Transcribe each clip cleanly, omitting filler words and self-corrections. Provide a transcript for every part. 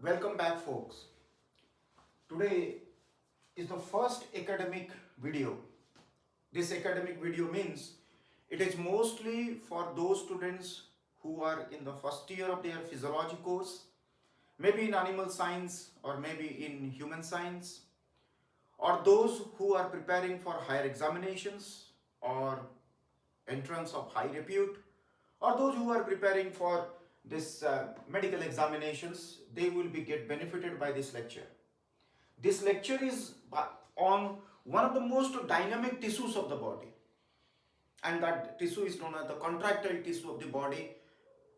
Welcome back, folks. Today is the first academic video. This academic video means it is mostly for those students who are in the first year of their physiology course, maybe in animal science or maybe in human science, or those who are preparing for higher examinations or entrance of high repute, or those who are preparing for this medical examinations. They will be get benefited by this lecture. This lecture is on one of the most dynamic tissues of the body, and that tissue is known as the contractile tissue of the body.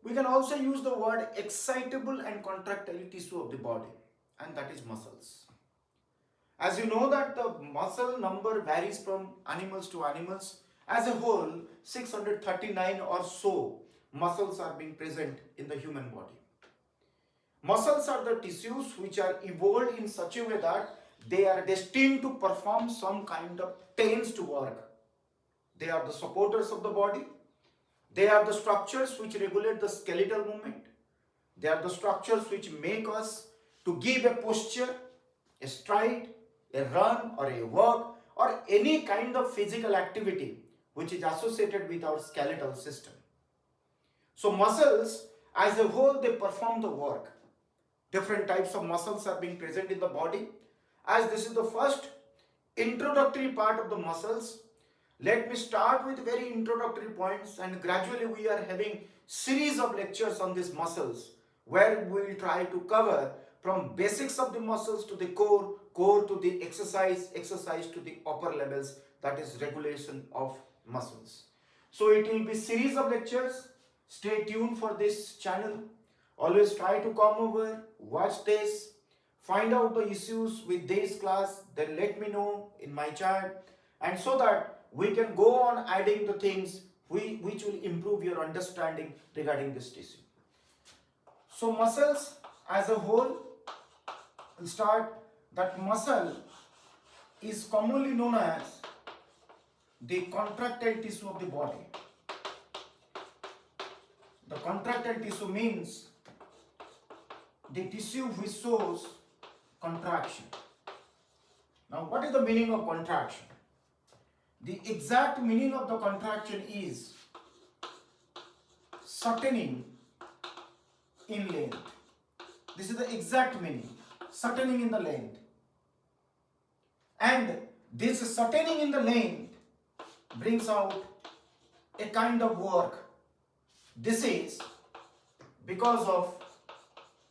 We can also use the word excitable and contractile tissue of the body, and that is muscles. As you know that the muscle number varies from animals to animals. As a whole, 639 or so muscles are being present in the human body. Muscles are the tissues which are evolved in such a way that they are destined to perform some kind of task work. They are the supporters of the body. They are the structures which regulate the skeletal movement. They are the structures which make us to give a posture, a stride, a run or a walk or any kind of physical activity which is associated with our skeletal system. So muscles as a whole, they perform the work. Different types of muscles are being present in the body. As this is the first introductory part of the muscles, let me start with very introductory points, and gradually we are having series of lectures on these muscles where we will try to cover from basics of the muscles to the core, core to the exercise, exercise to the upper levels, that is regulation of muscles. So it will be series of lectures. Stay tuned for this channel. Always try to come over, watch this, find out the issues with this class, then let me know in my chat, and so that we can go on adding the things which will improve your understanding regarding this tissue. So muscles as a whole, we'll start that muscle is commonly known as the contractile tissue of the body. The contractile tissue means the tissue which shows contraction. Now, what is the meaning of contraction? The exact meaning of the contraction is shortening in length. This is the exact meaning, shortening in the length. And this shortening in the length brings out a kind of work. This is because of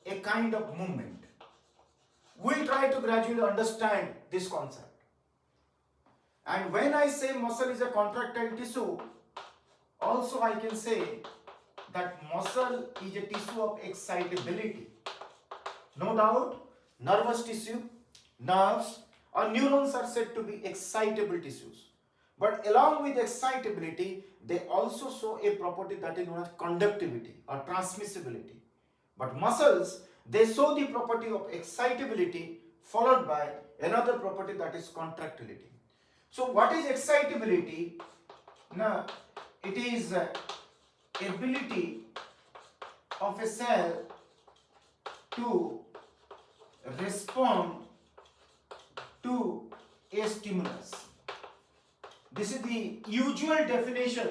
a kind of movement. We'll try to gradually understand this concept. And when I say muscle is a contractile tissue, also I can say that muscle is a tissue of excitability. No doubt, nervous tissue, nerves or neurons are said to be excitable tissues. But along with excitability, they also show a property that is known as conductivity or transmissibility. But muscles, they show the property of excitability followed by another property, that is contractility. So what is excitability? Now, it is ability of a cell to respond to a stimulus. This is the usual definition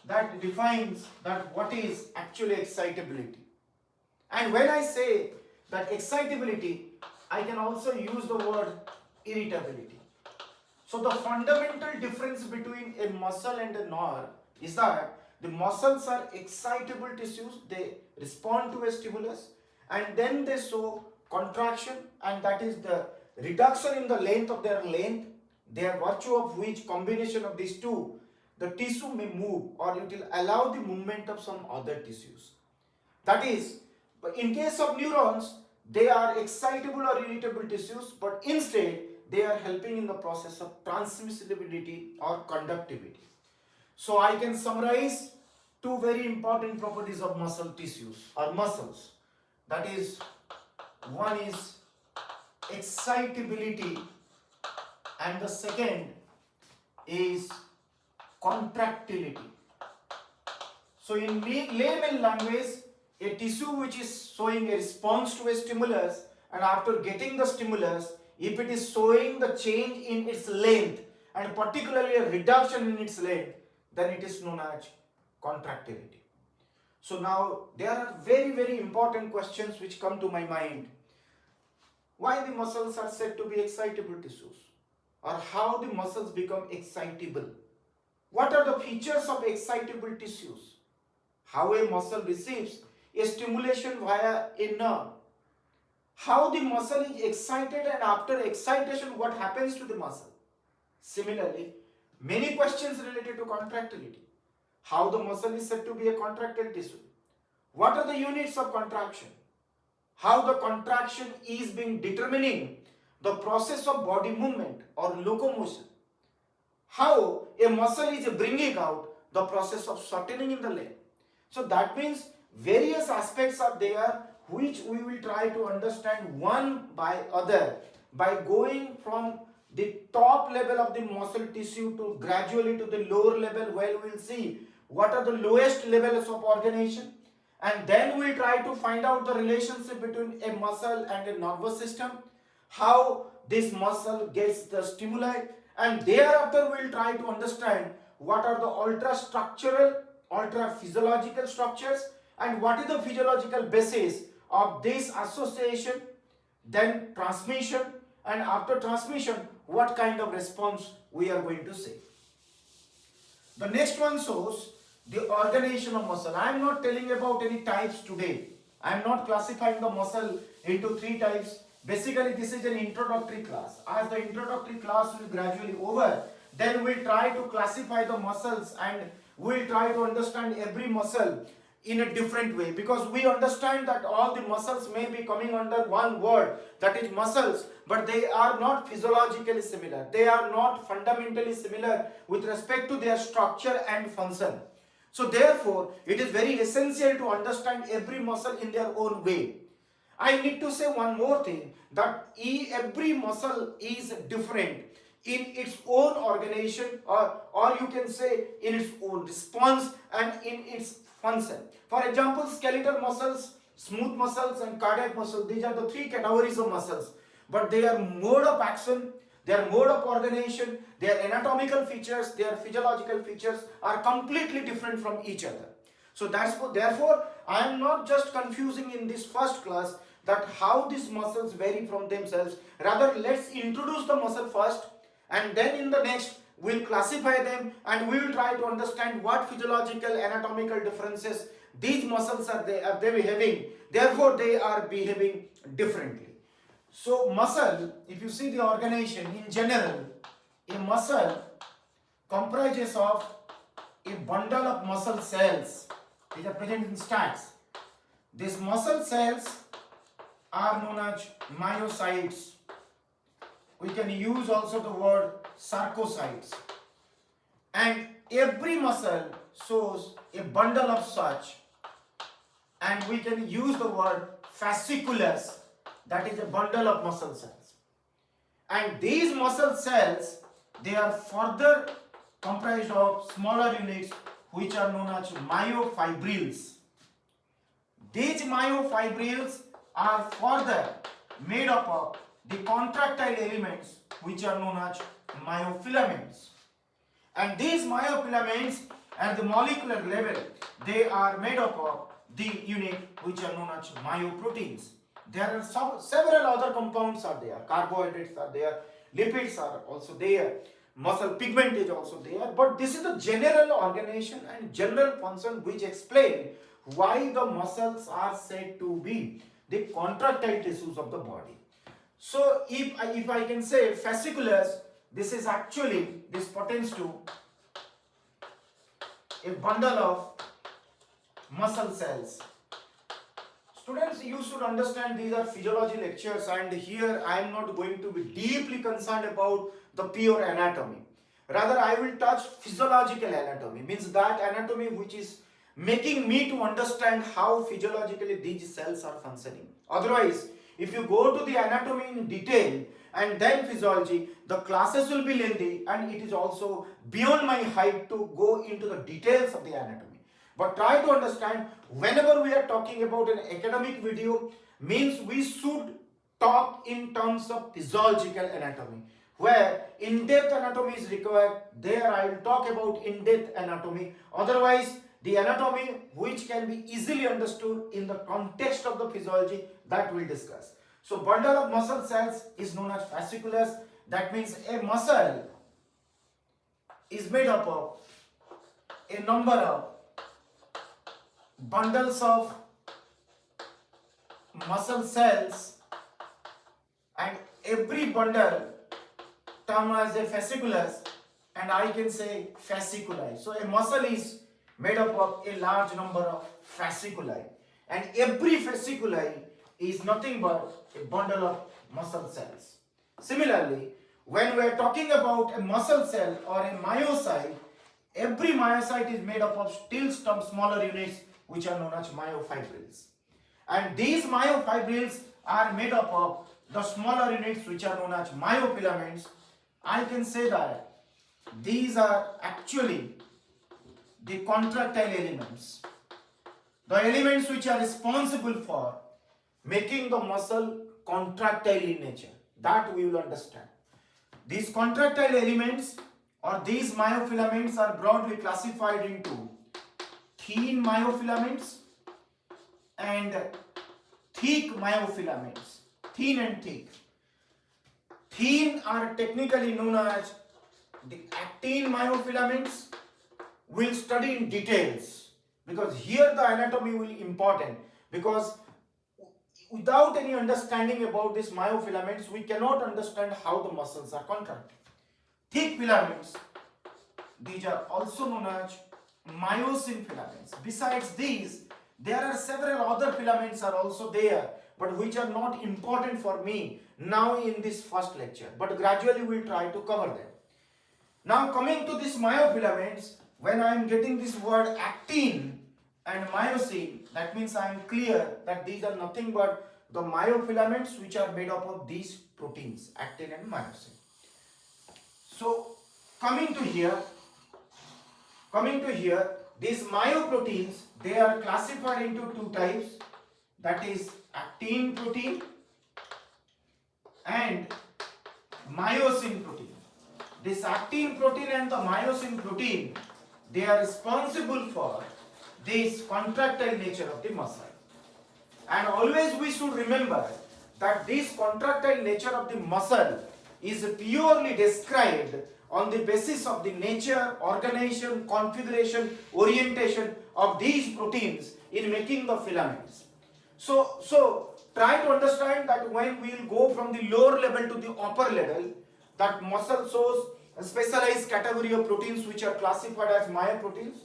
that defines that what is actually excitability. And when I say that excitability, I can also use the word irritability. So the fundamental difference between a muscle and a nerve is that the muscles are excitable tissues. They respond to a stimulus and then they show contraction, and that is the reduction in the length of their length, their virtue of which combination of these two, the tissue may move or it will allow the movement of some other tissues. That is, in case of neurons, they are excitable or irritable tissues, but instead they are helping in the process of transmissibility or conductivity. So I can summarize two very important properties of muscle tissues or muscles. That is, one is excitability and the second is contractility. So in layman language, A tissue which is showing a response to a stimulus, and after getting the stimulus, if it is showing the change in its length and particularly a reduction in its length, then it is known as contractility. So now there are very important questions which come to my mind. Why the muscles are said to be excitable tissues, or how the muscles become excitable? What are the features of excitable tissues? How a muscle receives a stimulation via a nerve? How the muscle is excited, and after excitation what happens to the muscle? Similarly, many questions related to contractility. How the muscle is said to be a contractile tissue? What are the units of contraction? How the contraction is being determining the process of body movement or locomotion? How a muscle is bringing out the process of shortening in the leg? So that means various aspects are there which we will try to understand one by other by going from the top level of the muscle tissue to gradually to the lower level, where we will see what are the lowest levels of organization, and then we will try to find out the relationship between a muscle and a nervous system, how this muscle gets the stimuli, and thereafter we will try to understand what are the ultra structural, ultra physiological structures, and what is the physiological basis of this association, then transmission, and after transmission what kind of response we are going to see. The next one shows the organization of muscle. I am not telling about any types today. I am not classifying the muscle into 3 types. Basically this is an introductory class. As the introductory class will gradually over, then we will try to classify the muscles and we will try to understand every muscle in a different way, because we understand that all the muscles may be coming under one word, that is muscles, but they are not physiologically similar. They are not fundamentally similar with respect to their structure and function. So therefore it is very essential to understand every muscle in their own way. I need to say one more thing, that every muscle is different in its own organization, or you can say in its own response and in its function. For example, skeletal muscles, smooth muscles and cardiac muscles, these are the 3 categories of muscles, but their mode of action, their mode of organization, their anatomical features, their physiological features are completely different from each other. So therefore I am not just confusing in this first class that how these muscles vary from themselves. Rather, let's introduce the muscle first, and then in the next we'll classify them and we will try to understand what physiological anatomical differences these muscles are they behaving, therefore they are behaving differently. So muscle, if you see the organization in general, a muscle comprises of a bundle of muscle cells. These are present in stacks. These muscle cells are known as myocytes. We can use also the word sarcocytes. And every muscle shows a bundle of such, and we can use the word fasciculus, that is a bundle of muscle cells. And these muscle cells, they are further comprised of smaller units which are known as myofibrils. These myofibrils are further made up of the contractile elements which are known as myofilaments. And these myofilaments at the molecular level, they are made up of the unit which are known as myoproteins. There are several other compounds are there, carbohydrates are there, lipids are also there, muscle pigment is also there, but this is the general organization and general function which explain why the muscles are said to be the contractile tissues of the body. So if I can say fasciculus, this is actually, this pertains to a bundle of muscle cells. Students, you should understand these are physiology lectures, and here I am not going to be deeply concerned about the pure anatomy. Rather, I will touch physiological anatomy, means that anatomy which is making me to understand how physiologically these cells are functioning. Otherwise, if you go to the anatomy in detail and then physiology, the classes will be lengthy and it is also beyond my height to go into the details of the anatomy. But try to understand, whenever we are talking about an academic video, means we should talk in terms of physiological anatomy. Where in-depth anatomy is required, there I will talk about in-depth anatomy. Otherwise, the anatomy which can be easily understood in the context of the physiology, that we'll discuss. So bundle of muscle cells is known as fasciculus. That means a muscle is made up of a number of bundles of muscle cells, and every bundle termed as a fasciculus, and I can say fasciculi. So a muscle is made up of a large number of fasciculi, and every fasciculi is nothing but a bundle of muscle cells. Similarly, when we are talking about a muscle cell or a myocyte, every myocyte is made up of still some smaller units which are known as myofibrils. And these myofibrils are made up of the smaller units which are known as myofilaments. I can say that these are actually the contractile elements, the elements which are responsible for making the muscle contractile in nature. That we will understand. These contractile elements or these myofilaments are broadly classified into thin myofilaments and thick myofilaments. Thin and thick. Thin are technically known as the actin myofilaments. We'll study in details because here the anatomy will be important, because without any understanding about these myofilaments, we cannot understand how the muscles are contracted. Thick filaments, these are also known as myosin filaments. Besides these, there are several other filaments are also there, but which are not important for me now in this first lecture. But gradually we will try to cover them. Now coming to these myofilaments, when I am getting this word actin and myosin, that means I am clear that these are nothing but the myofilaments which are made up of these proteins, actin and myosin. So coming to here, these myoproteins, they are classified into two types, that is actin protein and myosin protein. This actin protein and the myosin protein, they are responsible for this contractile nature of the muscle. And always we should remember that this contractile nature of the muscle is purely described on the basis of the nature, organization, configuration, orientation of these proteins in making the filaments. So try to understand that when we will go from the lower level to the upper level, that muscle shows a specialized category of proteins which are classified as myoproteins.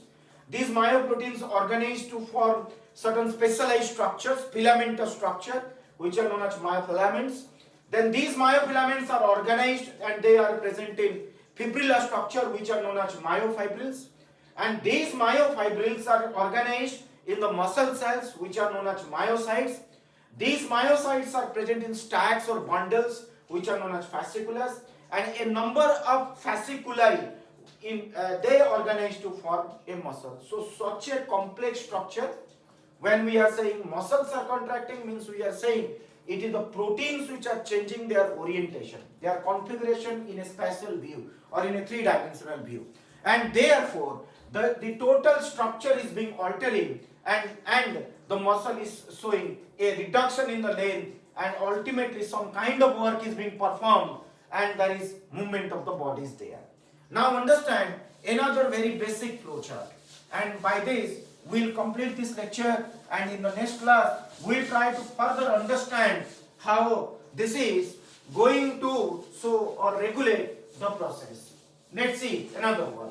These myoproteins organized to form certain specialized structures, filamentous structure, which are known as myofilaments. Then these myofilaments are organized and they are present in fibrillar structure, which are known as myofibrils. And these myofibrils are organized in the muscle cells, which are known as myocytes. These myocytes are present in stacks or bundles, which are known as fasciculus. And a number of fasciculi they organize to form a muscle. So such a complex structure, when we are saying muscles are contracting, means we are saying it is the proteins which are changing their orientation, their configuration in a spatial view or in a three-dimensional view. And therefore, the total structure is being altering, and the muscle is showing a reduction in the length, and ultimately some kind of work is being performed and there is movement of the body is there. Now understand another very basic flow chart, and by this we will complete this lecture, and in the next class we will try to further understand how this is going to show or regulate the process. Let's see another one.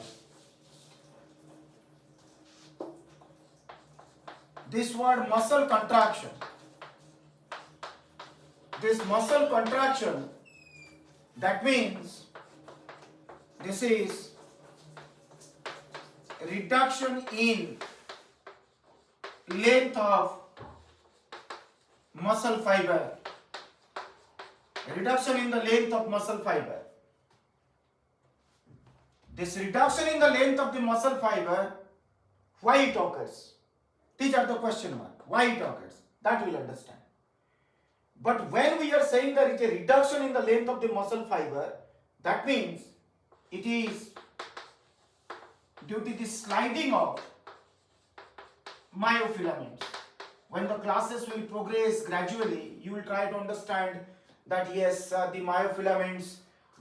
This word muscle contraction. This muscle contraction, that means this is reduction in length of muscle fiber. Reduction in the length of muscle fiber. This reduction in the length of the muscle fiber Why it occurs? These are the question mark. Why it occurs? That we'll understand. But when we are saying that it's a reduction in the length of the muscle fiber, that means it is due to the sliding of myofilaments. When the classes will progress gradually, you will try to understand that yes, the myofilaments,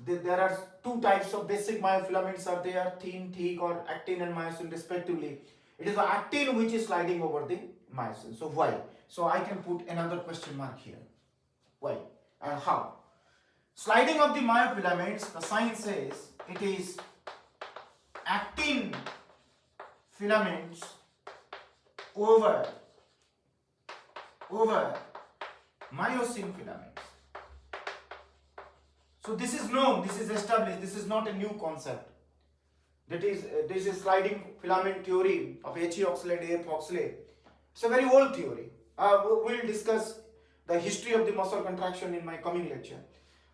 there are two types of basic myofilaments are there, thin, thick, or actin and myosin respectively. It is the actin which is sliding over the myosin. So why? So I can put another question mark here. Why and how? Sliding of the myofilaments, the science says it is actin filaments over myosin filaments. So this is known, this is established, this is not a new concept. That is, this is sliding filament theory of H.E. Oxley and A.F. Oxley. It's a very old theory. We'll discuss the history of the muscle contraction in my coming lecture.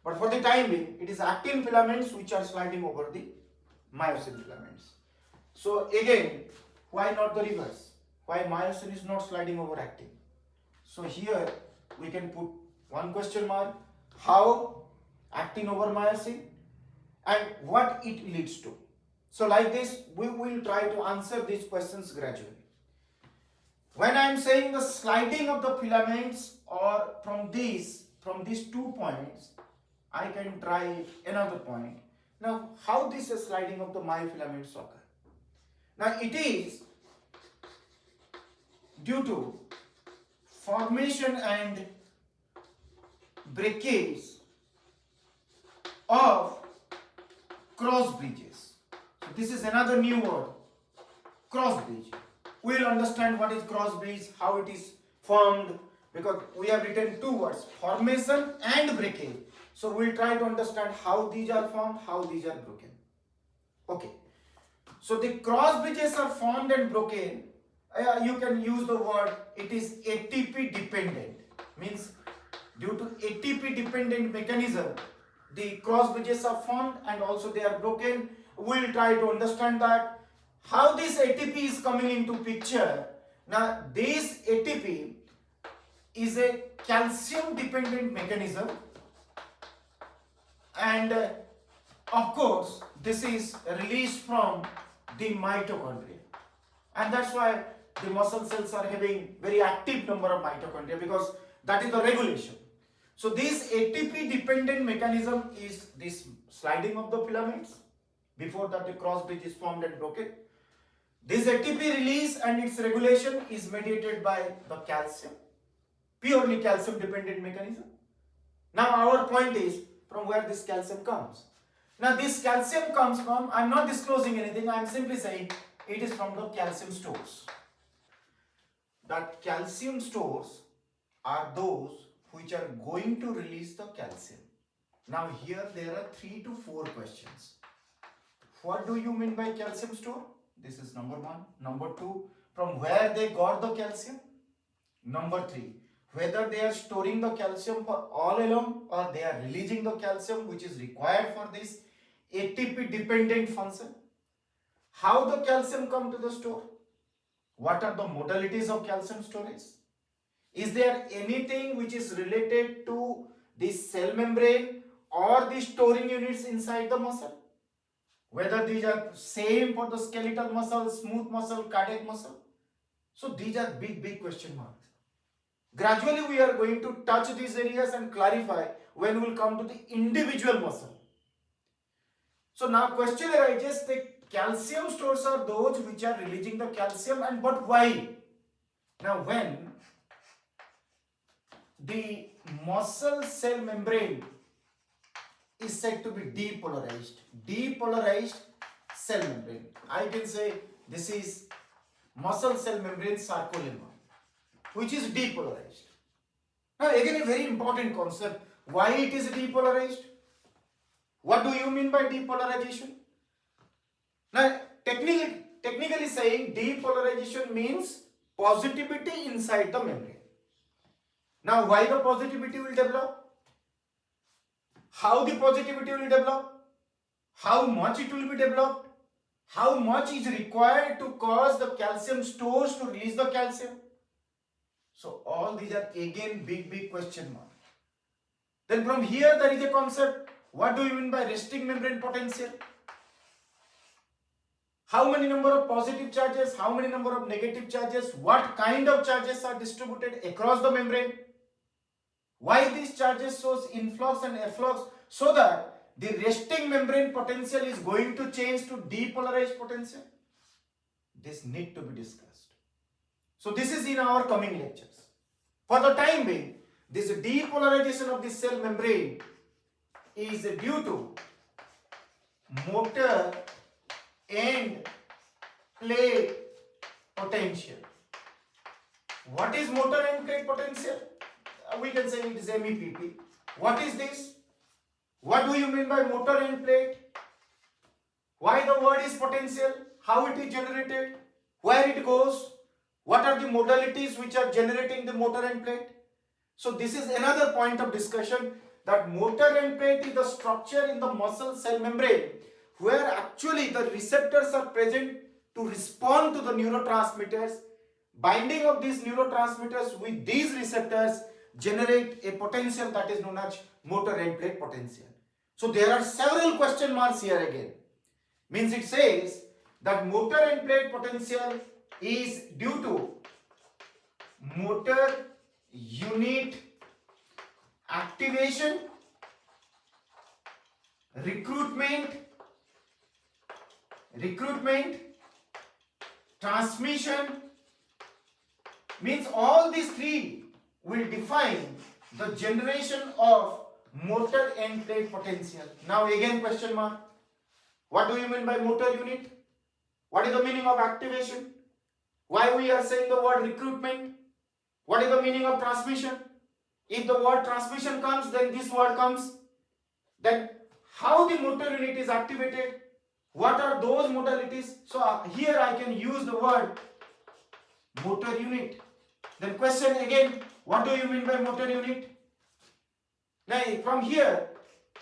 But for the time being, it is actin filaments which are sliding over the myosin filaments. So again, why not the reverse? Why myosin is not sliding over actin? So here we can put one question mark. How actin over myosin and what it leads to. So like this, we will try to answer these questions gradually. When I am saying the sliding of the filaments or from these 2 points, I can try another point. Now, how this is sliding of the myofilaments occur? Now, it is due to formation and breakage of cross bridges. So this is another new word, cross bridge. We will understand what is cross bridge, how it is formed, because we have written two words, formation and breakage. So we will try to understand how these are formed, how these are broken. Okay. So the cross bridges are formed and broken. You can use the word, it is ATP dependent. Means due to ATP dependent mechanism, the cross bridges are formed and also they are broken. We will try to understand that. How this ATP is coming into picture. Now this ATP is a calcium dependent mechanism, and of course this is released from the mitochondria, and that's why the muscle cells are having very active number of mitochondria, because that is the regulation. So this ATP dependent mechanism is this sliding of the filaments before that the cross bridge is formed and broken. This ATP release and its regulation is mediated by the calcium, purely calcium dependent mechanism. Now our point is from where this calcium comes. Now this calcium comes from, I am not disclosing anything, I am simply saying it is from the calcium stores. That calcium stores are those which are going to release the calcium. Now here there are 3 to 4 questions. What do you mean by calcium store? This is number 1. Number 2, from where they got the calcium? Number 3, whether they are storing the calcium for all along or they are releasing the calcium which is required for this ATP dependent function. How the calcium come to the store? What are the modalities of calcium storage? Is there anything which is related to the cell membrane or the storing units inside the muscle? Whether these are same for the skeletal muscle, smooth muscle, cardiac muscle. So these are big question marks. Gradually we are going to touch these areas and clarify when we will come to the individual muscle. So now question arises, the calcium stores are those which are releasing the calcium, and but why? Now when the muscle cell membrane is said to be depolarized cell membrane. I can say this is muscle cell membrane sarcolemma, which is depolarized. Now again a very important concept, why it is depolarized? What do you mean by depolarization? Now technically saying depolarization means positivity inside the membrane. Now why the positivity will develop? How the positivity will develop? How much it will be developed? How much is required to cause the calcium stores to release the calcium? So all these are again big question mark. Then from here there is a concept. What do you mean by resting membrane potential? How many number of positive charges, how many number of negative charges, what kind of charges are distributed across the membrane? Why these charges shows influx and efflux? So that the resting membrane potential is going to change to depolarized potential. This need to be discussed. So this is in our coming lectures. For the time being, this depolarization of the cell membrane is due to motor end plate potential. What is motor end plate potential? We can say it is MEPP. What is this? What do you mean by motor end plate? Why the word is potential? How it is generated? Where it goes? What are the modalities which are generating the motor end plate? So this is another point of discussion, that motor end plate is the structure in the muscle cell membrane where actually the receptors are present to respond to the neurotransmitters. Binding of these neurotransmitters with these receptors generate a potential that is known as motor end plate potential. So there are several question marks here again. Means it says that motor end plate potential is due to motor unit activation, recruitment, transmission. Means all these three will define the generation of motor end plate potential. Now again question mark. What do you mean by motor unit? What is the meaning of activation? Why we are saying the word recruitment? What is the meaning of transmission? If the word transmission comes, then this word comes. Then how the motor unit is activated? What are those modalities? So here I can use the word motor unit. Then question again, what do you mean by motor unit? Now from here,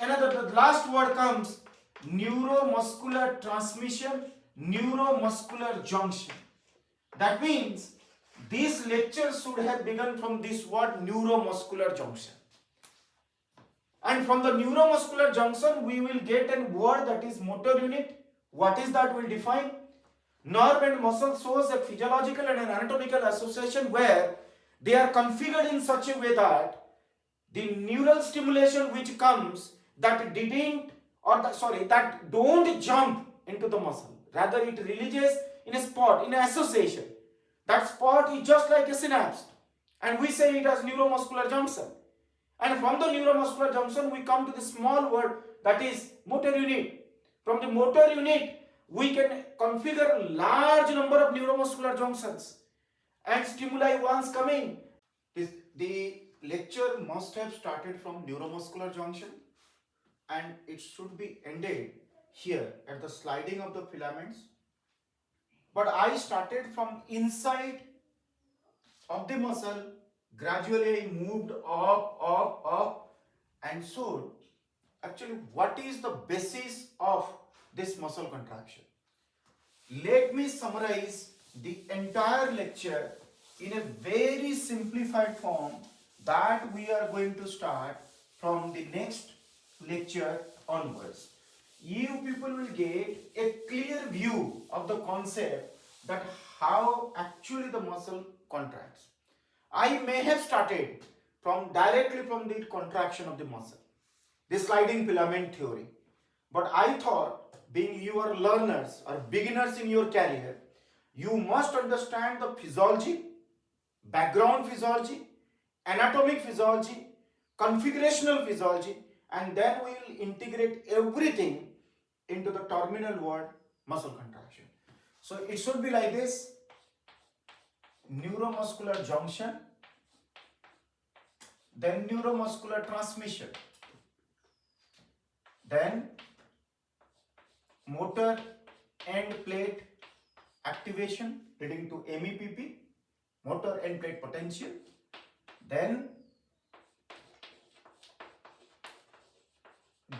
the last word comes neuromuscular transmission, neuromuscular junction. That means this lecture should have begun from this word neuromuscular junction. And from the neuromuscular junction, we will get a word that is motor unit. What is that? We'll define. Nerve and muscle shows a physiological and an anatomical association where they are configured in such a way that the neural stimulation which comes that don't jump into the muscle. Rather, it releases in a spot, in an association. That spot is just like a synapse. And we say it as neuromuscular junction. And from the neuromuscular junction, we come to the small word that is motor unit. From the motor unit, we can configure large number of neuromuscular junctions. And stimuli once coming, the lecture must have started from neuromuscular junction and it should be ended here at the sliding of the filaments. But I started from inside of the muscle, gradually I moved up, and so actually what is the basis of this muscle contraction? Let me summarize the entire lecture in a very simplified form that we are going to start from the next lecture onwards. You people will get a clear view of the concept that how actually the muscle contracts. I may have started directly from the contraction of the muscle, the sliding filament theory. But I thought, being you are learners or beginners in your career, you must understand the physiology, background physiology, anatomic physiology, configurational physiology, and then we will integrate everything into the terminal word muscle contraction. So it should be like this: neuromuscular junction, then neuromuscular transmission, then motor end plate activation leading to MEPP, motor end plate potential, then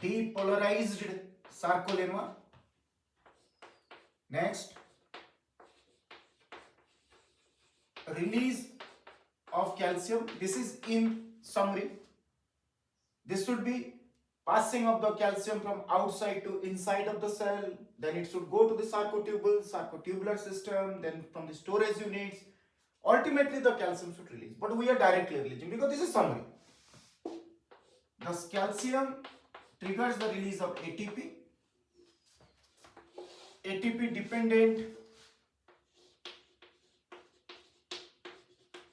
depolarized sarcolemma, Next, release of calcium. This is in summary. This should be passing of the calcium from outside to inside of the cell. Then it should go to the sarcotubular system. Then from the storage units. Ultimately, the calcium should release. But we are directly releasing because this is summary. Thus, calcium triggers the release of ATP. ATP dependent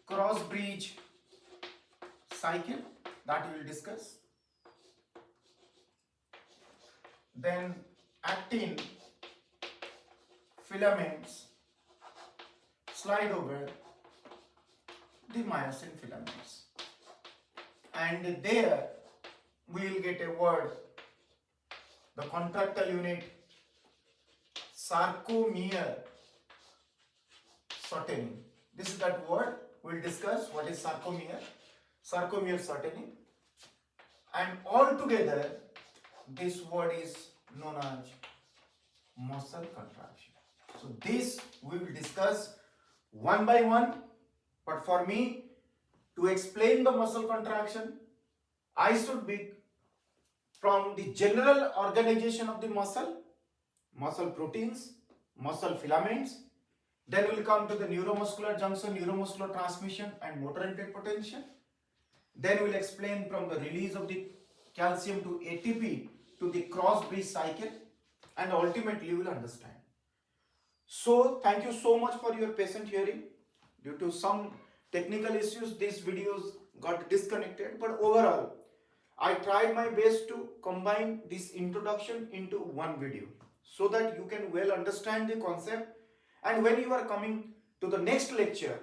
cross bridge cycle that we will discuss. Then actin filaments slide over the myosin filaments, and there we will get a word, the contractile unit, sarcomere shortening. This is that word. We will discuss what is sarcomere shortening, and altogether this word is known as muscle contraction. So this we will discuss one by one, but for me to explain the muscle contraction, I should be from the general organization of the muscle proteins, muscle filaments. Then we will come to the neuromuscular junction, neuromuscular transmission and motor intake potential. Then we will explain from the release of the calcium to ATP to the cross bridge cycle, and ultimately you will understand. So thank you so much for your patient hearing. Due to some technical issues, these videos got disconnected, but overall I tried my best to combine this introduction into one video so that you can well understand the concept. And when you are coming to the next lecture,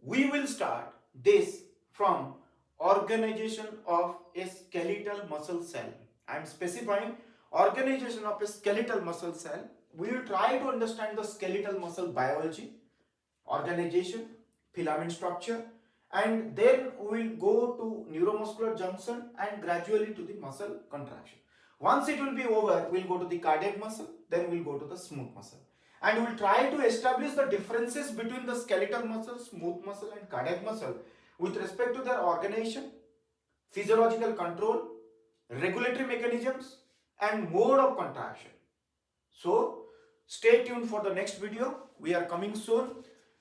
we will start this from organization of a skeletal muscle cell. I am specifying organization of a skeletal muscle cell. We will try to understand the skeletal muscle biology, organization, filament structure, and then we will go to neuromuscular junction and gradually to the muscle contraction. Once it will be over, we will go to the cardiac muscle, then we will go to the smooth muscle. And we will try to establish the differences between the skeletal muscle, smooth muscle and cardiac muscle with respect to their organization, physiological control, regulatory mechanisms and mode of contraction. So stay tuned for the next video. We are coming soon,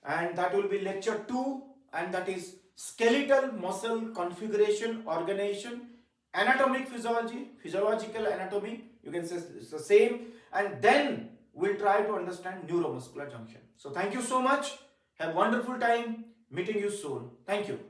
and that will be lecture 2, and that is skeletal muscle configuration, organization, anatomic physiology, physiological anatomy, you can say it's the same, and then we'll try to understand neuromuscular junction. So thank you so much. Have a wonderful time. Meeting you soon. Thank you.